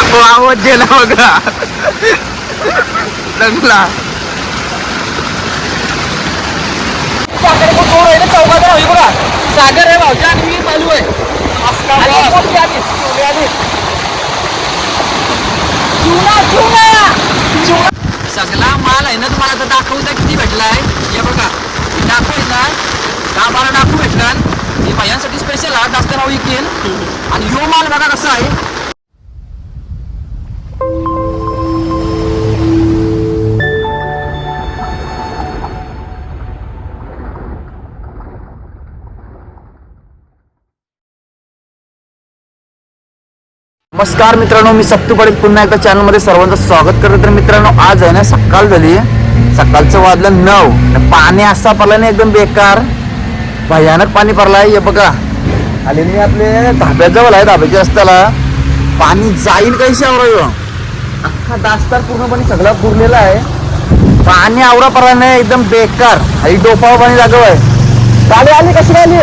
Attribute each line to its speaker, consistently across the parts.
Speaker 1: आवाज गेला बघा चांगला बघा सागर आहे भाऊच्या आणि मी चालू आहे सगळा माल आहे ना तुम्हाला आता दाखवता किती भेटलाय हे बघा दाखवायचा 10-12 डाकू भेटणार हे बायांसाठी स्पेशल हा जास्त नाव विकेल आणि यो माल बघा कसा आहे नमस्कार मित्रांनो, मी सप्तू पाटील पुन्हा एकदा चॅनलमध्ये सर्वांचं स्वागत करतो. तर मित्रांनो, आज आहे ना सकाळ झाली, सकाळचं वाजलं 9. पाणी असा पडला ना एकदम बेकार, भयानक पाणी पडलाय. हे बघा आले मी आपले धाब्याजवळ आहे, धाब्याच्या रस्त्याला पाणी जाईल काही आवरा अख्खा दास्तार पूर्णपणे सगळा पुरलेला आहे. पाणी आवरा पडला नाही एकदम बेकार आणि डोपावर पाणी जागव आहे. गाडी आली कशी आली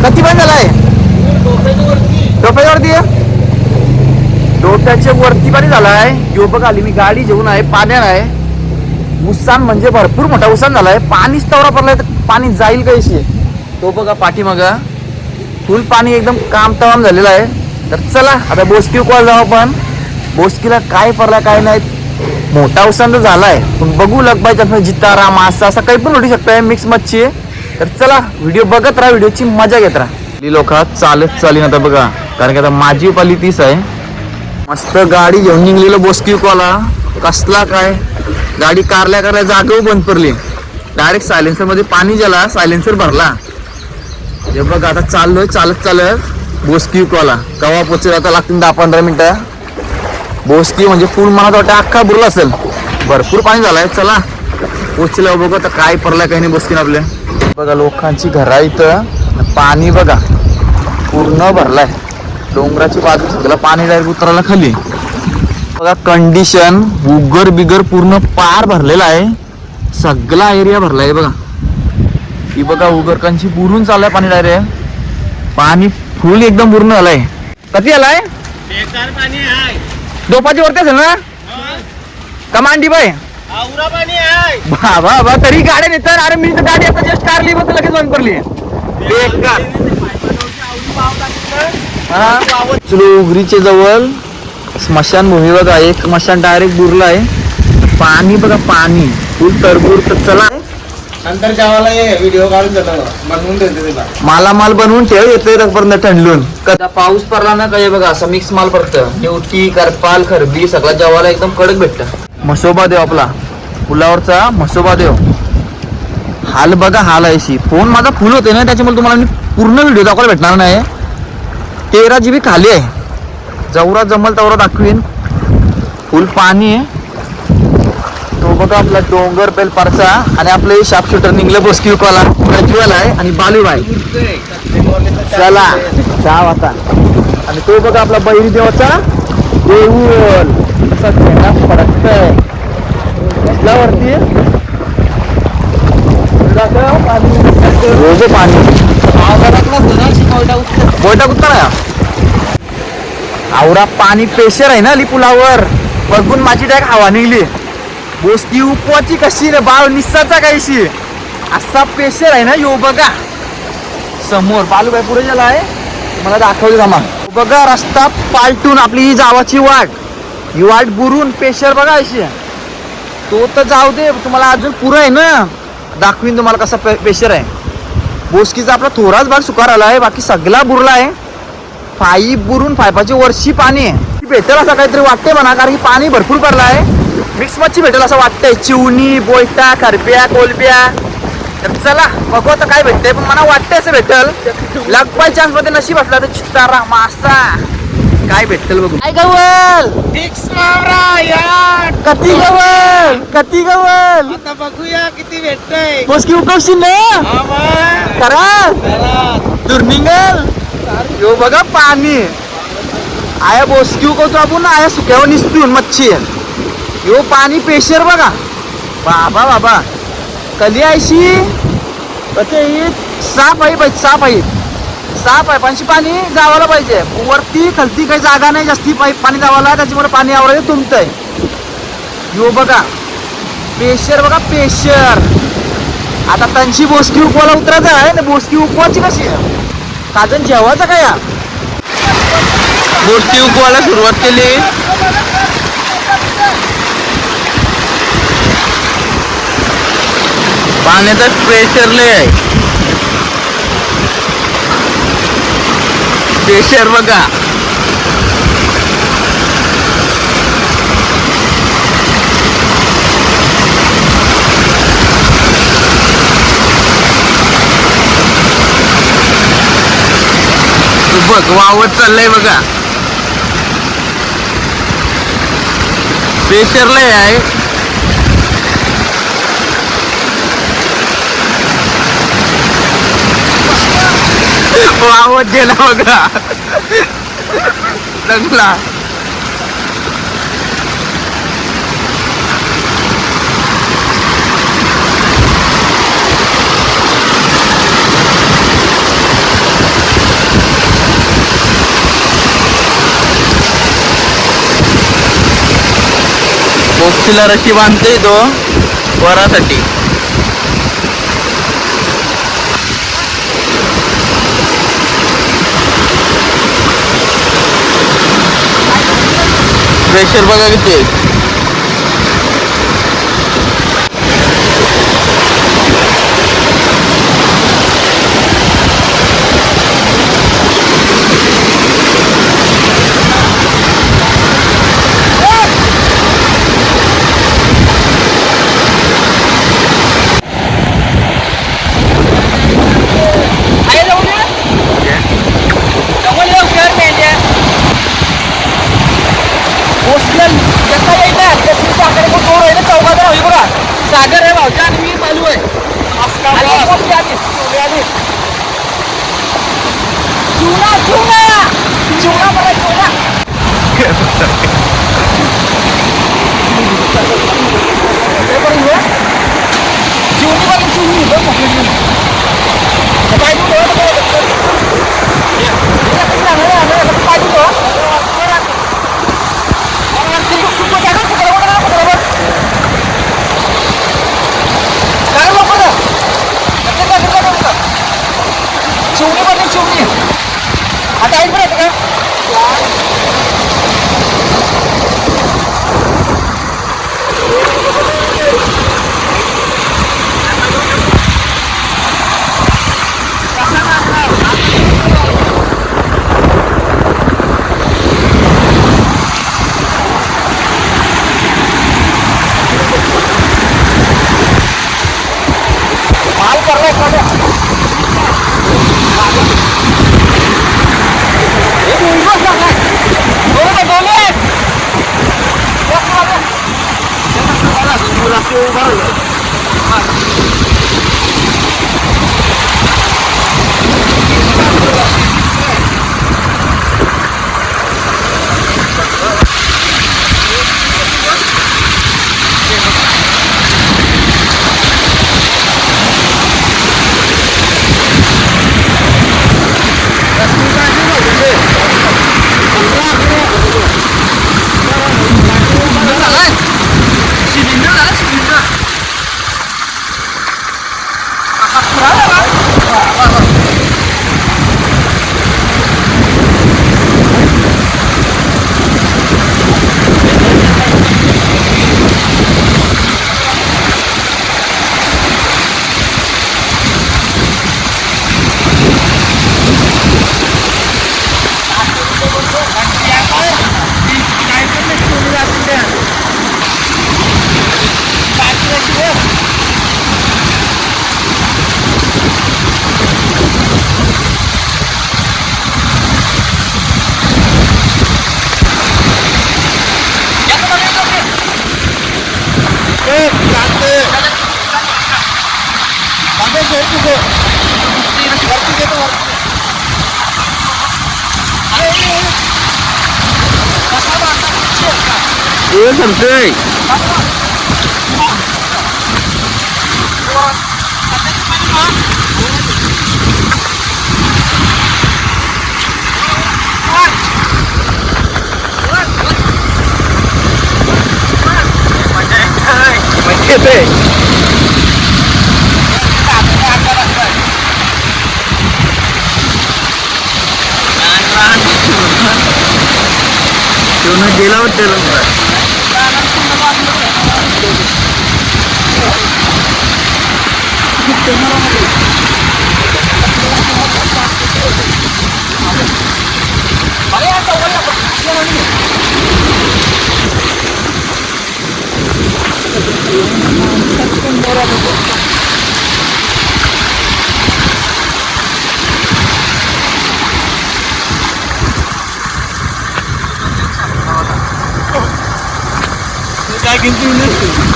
Speaker 1: किती पण झालाय डोप्यावरती डोक्याच्या वरती पाणी झालाय. यो बघ आली मी गाडी घेऊन आहे, पाण्यात आहे. उसान म्हणजे भरपूर मोठा उसान झालाय. पाणीच तवरा पडलाय तर पाणी जाईल कशी. तो बघा पाठीमागा फुल पाणी एकदम काम तमाम झालेलं आहे. तर चला आता बोस्की कॉल जाऊ आपण. बोस्कीला काय पडला काय नाही, मोठा उसान तर झालाय पण बघू लगबायच्या जितारा मासा असं काही पण उठू शकतंय, मिक्स मच्छी. तर चला व्हिडिओ बघत राहा, व्हिडिओची मजा घेत राहा. लोक चालत चालीन आता बघा, कारण की आता माझी पाली 30 आहे. मस्त गाडी घेऊन निघलेलं बोस्कीवाला कसला काय गाडी कारल्या जागेवर बंद पडली. डायरेक्ट सायलेन्सर मध्ये पाणी गेला, सायलेन्सर भरला. हे बघ आता चाललोय चालत बोस्कीवाला कवा पोचेल आता लागतील 10-15 मिनिटं. बोस्की म्हणजे फुल मनात वाटतं अख्खा बुरला असेल, भरपूर पाणी झालाय. चला पोचलं बघू आता काय पडलाय काही नाही बोस्कीन आपल्या. बघा लोकांची घरा इथं पाणी बघा पूर्ण भरलाय. डोंगराची बाजू सगळं पाणी डायरेक्ट उतरायला खाली. बघा कंडिशन उगर बिगर पूर्ण पार भरलेला आहे, सगळा एरिया भरलाय बघा. ही बघा उगरकांची पुरून चाललाय पाणी डायरेक्ट. पाणी फुल एकदम पूर्ण झालाय. कधी आलाय बेकार पाणी आहे, डोपाची वरती असेल ना कमांडी बाय बाबा तरी गाडी नाही तर. अरे मी तर गाडी आता जस्ट कारली बघ लगेच बंद पडली बेकार. उगरीचे जवळ स्मशानभूमी बघा, एक स्मशान डायरेक्ट बुरला आहे. पाणी बघा पाणी फुल तरबूर. तर चला
Speaker 2: नंतर जेवायला व्हिडिओ काढून बनवून ठेवते
Speaker 1: माला माल बनवून ठेव येतोय पर्यंत थंडलून. कदा पाऊस पडला ना काही बघा असं मिक्स माल पडतं. निवटी करपाल खरबी सगळा जेवायला एकदम कडक भेटतं. म्हसोबा देव आपला पुलावरचा म्हसोबा देव. हाल बघा हाल आहे. फोन माझा फुल होते ना त्याच्यामुळे तुम्हाला मी पूर्ण व्हिडिओ दाखवायला भेटणार नाही. 13 GB खाली आहे, जवरा जमल तवरा दाखवीन. फुल पाणी आहे. तो बघा आपला डोंगर बेलपारचा आणि आपले शाप शूटर निघलं बोस्की विकवाला प्रज्वल आहे आणि बालूबाई. चला जाव आता. आणि तो बघा आपला बैरी देवाचा देऊळ फडकतय वरती रोज पाणी बोटा कुत्ता आवरा पाणी प्रेशर आहे ना पुलावर. बघून माझी डायरेक्ट हवा निघली. बोस्की उपवाची कशी रे बाळ निस्साचा काहीशी असा प्रेशर आहे ना. यो बघा समोर बालूबाई पुढे गेला आहे, मला दाखवले जमा. बघा रस्ता पालटून आपली ही जावाची वाट, ही वाट बुरून प्रेशर बघा अशी. तो तर जाऊ दे, तुम्हाला अजून पुरं आहे ना दाखवीन तुम्हाला कसा प्रेशर आहे. बोस्कीचा आपला थोडाच भाग सुकार आला आहे, बाकी सगळा बुरला आहे. पाईप बुरून पाईपाची वर्षी पाणी आहे. भेटेल असं काहीतरी वाटतंय म्हणा, कारण की पाणी भरपूर पडलं आहे. मिक्स मच्छी भेटेल असं वाटतंय, चिवणी बोयटा करप्या कोलप्या. तर चला बघू आता काय भेटतंय, पण मला वाटतंय असं भेटेल. लगबाय चान्स मध्ये नशीब असला तर चित्तारा मासा काय भेटल बघू. काय गवल कती गवल कती गवल
Speaker 2: आता बघूया किती भेटतंय.
Speaker 1: बोस्की उकवशील ना करा दुर्निंगल. यो बघा पाणी आया बोस्की उकवतो आपण, आया सुक्यावर निसतून मच्छी. यो पाणी प्रेशर बघा बाबा बाबा. कली आयशी साप आहे, साप आहे 6 पाईपांची पाणी जावायला पाहिजे. वरती खालती काही जागा नाही जास्ती पाणी जावायला, त्याच्यामुळे पाणी आवरायला तुंबतंय. यो बघा पेशर, बघा पेशर. आता त्यांची बोसकी उकवायला उतरायचं आहे ना. बोसकी उकवायची कशी काजन जेवायचं का या
Speaker 2: बोसकी उकवायला सुरुवात केली. पाण्याचा प्रेशर लय आहे. प्रेशर बघा. बघ वावत चाललंय बघा. प्रेशर लय आहे. वावत गेला बघा. चांगला बोक्सीला रशी बांधतोय तो वरासाठी. प्रेशर बघा किती आहे.
Speaker 1: सागर आहे भाऊच्या आणि मी बालू आहे. चिवणा चिवणा चिवणा मला चिवणा. चिवणी बघ चिवणी बघ चिवणी बघ चिवणी. आता ऐक बरं का माल करलाय
Speaker 2: सांगतोय
Speaker 1: येतोय. गेला होता
Speaker 2: काय किंमती नसते.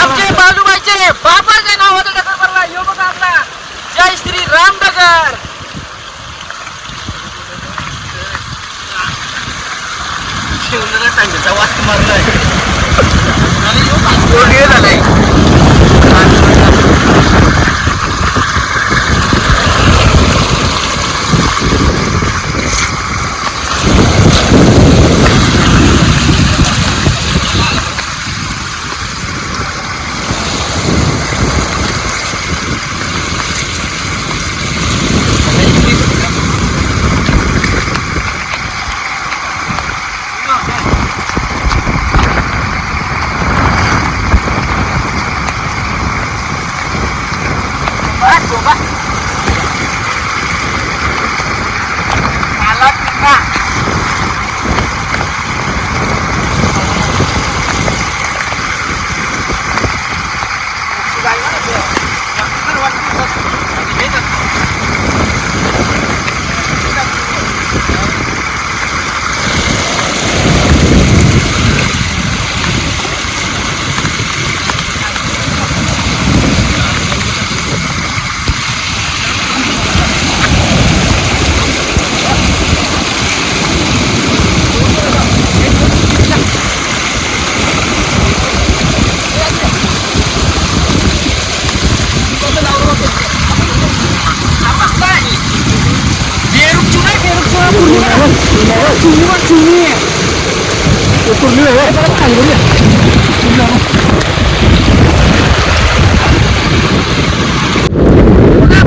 Speaker 2: आमचे बालूबाईचे बाबाच्या नावाचा डगर भरला. यो बघा आपला जय श्री राम डगर. वाट मारलाय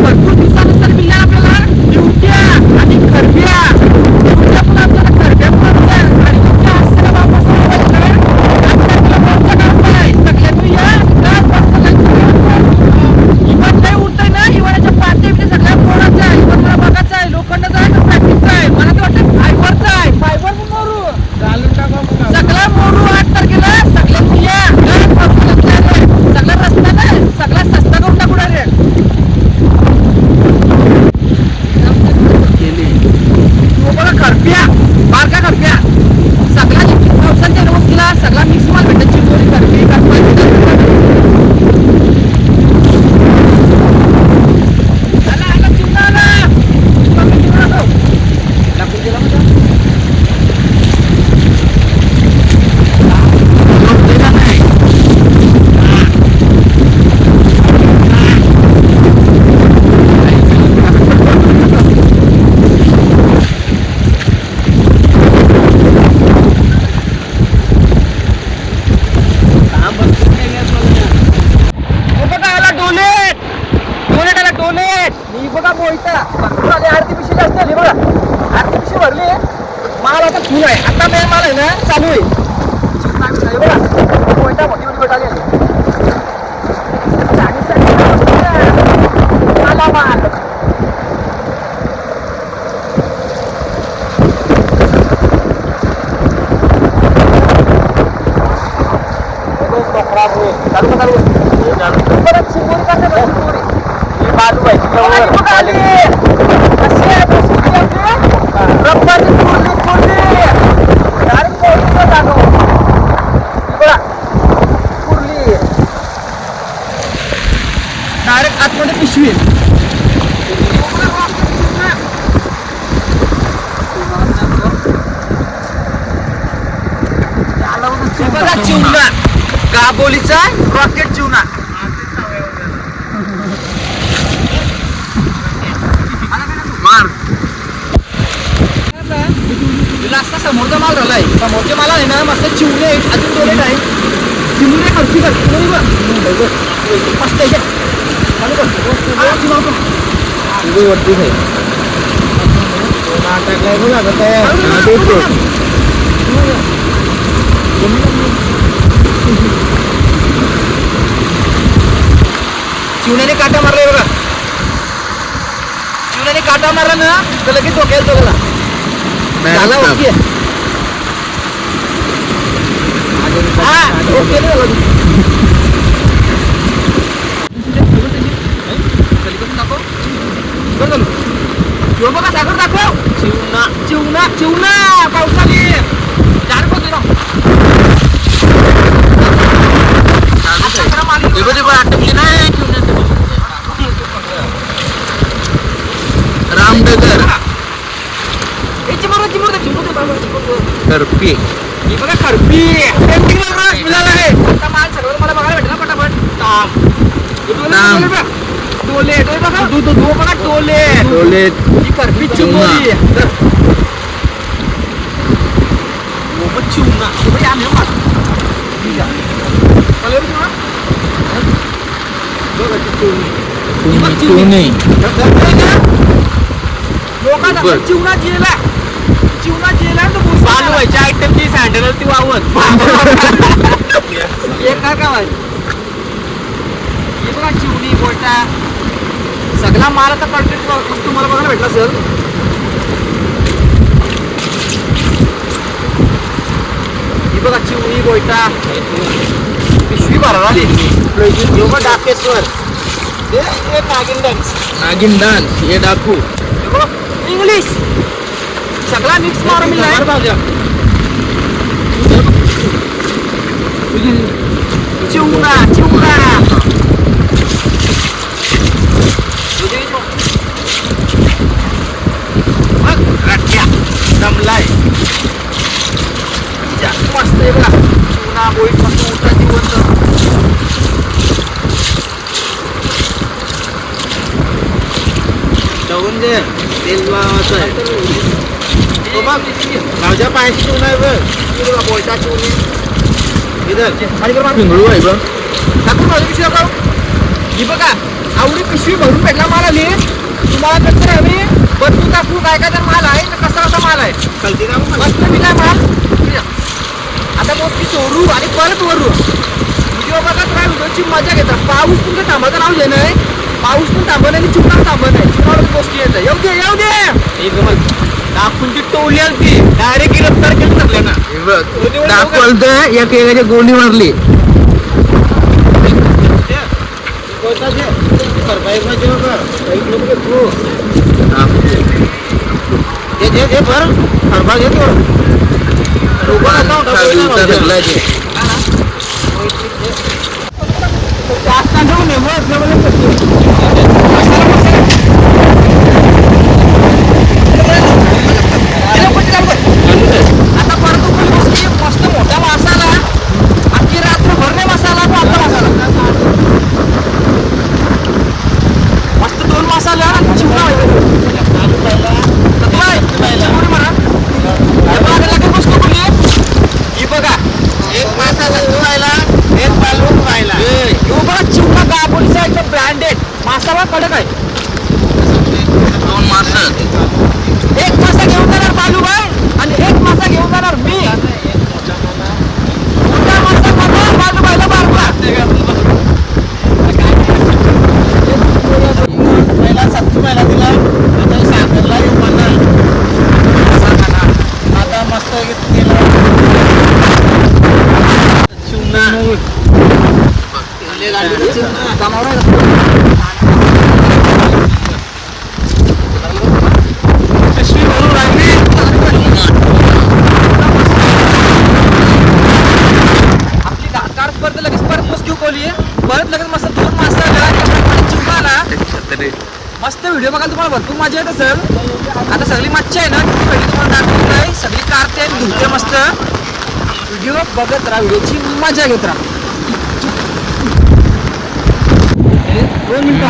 Speaker 2: भरपूर दिवसानंतर मिळाल्या आपल्याला बिवट्या आणि खरब्या. बिवट्या पण आपल्याला खरब्या पण आपल्या आणि तुमच्या हस्ताला वापस सगळ्यांनी या इवन नाही उठतंय ना, इवनाच्या पार्टी बिटी सगळ्या पोळाचा आहे, इवन मला बघायचा आहे, लोखंडाचा आहे का प्लॅस्टिकचा आहे, मला तर वाटतं फायबरचा आहे. फायबर मोरू सगळा मोरू 8 तारखेला सगळ्यांनी या सगळा रस्ता नाही सगळा सस्ता करून टाकू रे. बघा खरप्या बारका खरप्या सगळा पावसाच्या रोजला सगळा मिक्स माल भेटत. चिंचोरी खरपी आर्टिफिशियल असते हे बघा आर्टिफिशियल भरली माल आता फुल आहे. आता मेन माल आहे ना चालू आहे बघा कोयता मोठी मोठी भेटाली माल डायरेक्ट आतमध्ये पिशवी बघा चिवणा गाबोलीचा रॉकेट चिवणा. असा समोरचा माल झालाय. समोरच्या माला आहे ना मस्त चिवणे अजून टोलेट आहे. चिवणे खर्ची मस्त चिवण्याने काटा मारलाय बघा. चिवण्याने काटा मारला ना तर लगेच डोक्याला तो झाला ओके. बघा सागर दाखव चिवणा चिवणा चिवणा पावसाने चार पोहोचले ना रामनगर खरपी ही बघा खरपी मिळाला आहे. आता माल सर्व मला बघायला भेटला पटापट टोले बघा बघा टोले ही खरपी चिंबोरी चिवणा लोकांना चिवणा जिला चिवणा जिला चालू व्हायच्या आयटमची सँडल ती वावत एक का हे बघा चिवणी गोटा सगळा माल आता कॉन्ट्रॅक्ट तुम्हाला बघायला भेटला सर. ही बघा चिवणी गोटा पिशवी भरला लोक डाकेश्वर नागिन डान्स हे डाकू इंग्लिश सगळा मिक्स मारून मिळाला. चिवणा चिवणा दमलाय मस्त आहे बघा चिवणा बोईट मस्त उठा दिवस जाऊन दे तेल लावायचं आहे. गावच्या पायाची चिवण आहे बघ, बोलता
Speaker 1: पिंगळू आहे बघ.
Speaker 2: टाकून माझी पिशवी दाखव. ही बघा आवडी पिशवी भरून भेटला माल आली तुम्हाला कसं हवी बदलून दाखवू काय काय तर माल आहे ना कसा कसा माल आहे मस्त दिलाय माल. आता मोठी सोडू आणि परत वरू व्हिडिओ बघा तुम्हाला व्हिडिओची मजा घेतात. पाऊस तुमचं थांबायचं नाव घे नाही, पाऊस पण थांबत नाही, चिवणार थांबत नाही, चिवणार गोष्टी येतं. येऊ दे येऊ दे आपण ती टोळली आली ती डायरेक्ट गिरफ्तार केली टाकल्या ना.
Speaker 1: दाखवतोय एक एकाची गोळी मारली.
Speaker 2: आता परत मस्त मोठा मसाला अख्खी रात्रभर नाही मसाला तो आपला मसाला मस्त दोन मसाला आणि चिवडा ही बघा एक मसाला धुवायला एक बालू धुवायला बघा चिवडा गाबोलीचा एकदम ब्रँडेड मसाला कडक आहे.
Speaker 1: दोन मासा
Speaker 2: एक मासा घेऊन जाणार बालूबाई आणि एक मासा घेऊन जाणार मी. मोठा मासा बघा बालूबाईला बारला पहिला 70 पहिला दिला आता साखरला आता मस्त केलं चुना पिशवी भरून राहिली. आपली कार परत लगेच परत मस्त घेऊ कोली परत लगेच मस्त दोन मासा चिवडा मस्त व्हिडिओ बघायला तुम्हाला भरपूर मजा येत असेल. आता सगळी मच्छी आहे ना ती पहिली तुम्हाला दाखवत आहे सगळी कारते आणि धुते मस्त व्हिडिओ बघत राहा व्हिडिओची मजा घेत राहा. 2 मिनिटं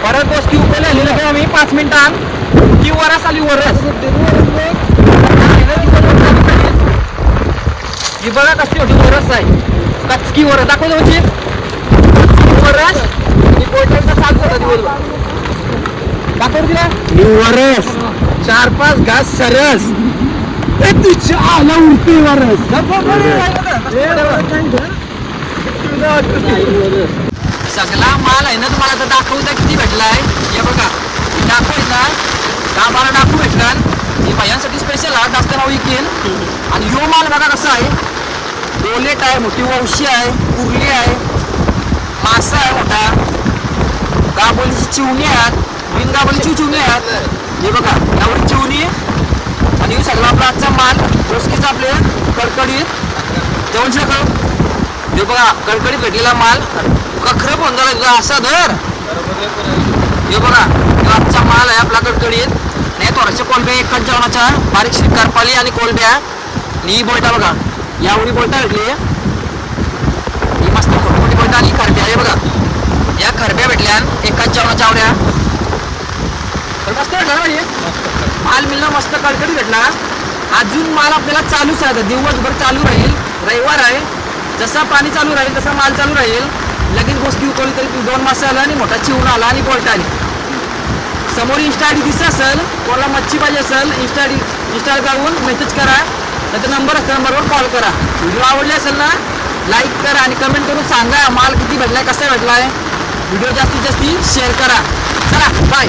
Speaker 2: परत गोष्टी उपेल आलेलं आहे आम्ही 5 मिनिटात ती वरस आली वरस ही बघा कसली होती वरस आहे कचकी वरस दाखवतो म्हणजे वरस चालू होता दिवसभर दाखव तिला वरस 4-5 घास सरस तुझ्या आला उलटी वरस सगळा माल आहे ना तुम्हाला आता दाखवता किती भेटलाय. हे बघा दाखवायचा 10-12 डाकू भेटणार हे बायांसाठी स्पेशल हा जास्त नाव विकेल. आणि यो माल बघा कसा आहे डोलेट आहे मोठी वंशी आहे कुर्ली आहे मासा आहे मोठा गाबोलीची चिवणी आहेत बिन गाबोलीची चिवणी आहेत. हे बघा यावर चिवणी आणि हे सगळा आपला आजचा माल रोसकीचा आपले कडकडीत जेवण सगळं हे बघा कडकडीत भेटलेला माल कखरं पण झाला असा धर. हे बघा आजचा माल आहे आपला कडकडीत नाही थोड्याशा कोलब्या एकाच जेवणाच्या बारीक करपाली आणि कोलब्या आणि ही बोलटा बघा यावरी बोलटा भेटली ही मस्त मोठी मोठी बोलटा आणि खरब्या हे बघा या खरब्या भेटल्या एकाच जेवणाच्या आवड्या तर मस्त भेटला ना माल मिळणं मस्त कडकडीत भेटला. अजून माल आपल्याला चालूच आहे दिवसभर चालू राहील. रविवार आहे जसा पाणी चालू राहील तसा माल चालू राहील. लगेच गोष्टी उकळली तरी 2 मासे आला आणि मोठा चिवणा आला आणि बोलटा आली. समोर इन्स्टा आय डी दिसत असेल कोणाला मच्छी पाहिजे असेल इन्स्टा जाऊन मेसेज करा नाहीतर नंबर असेल नंबरवर कॉल करा. व्हिडिओ आवडले असेल ना लाईक करा आणि कमेंट करून सांगा माल किती भेटलाय कसा भेटलाय. व्हिडिओ जास्तीत जास्त शेअर करा. चला बाय.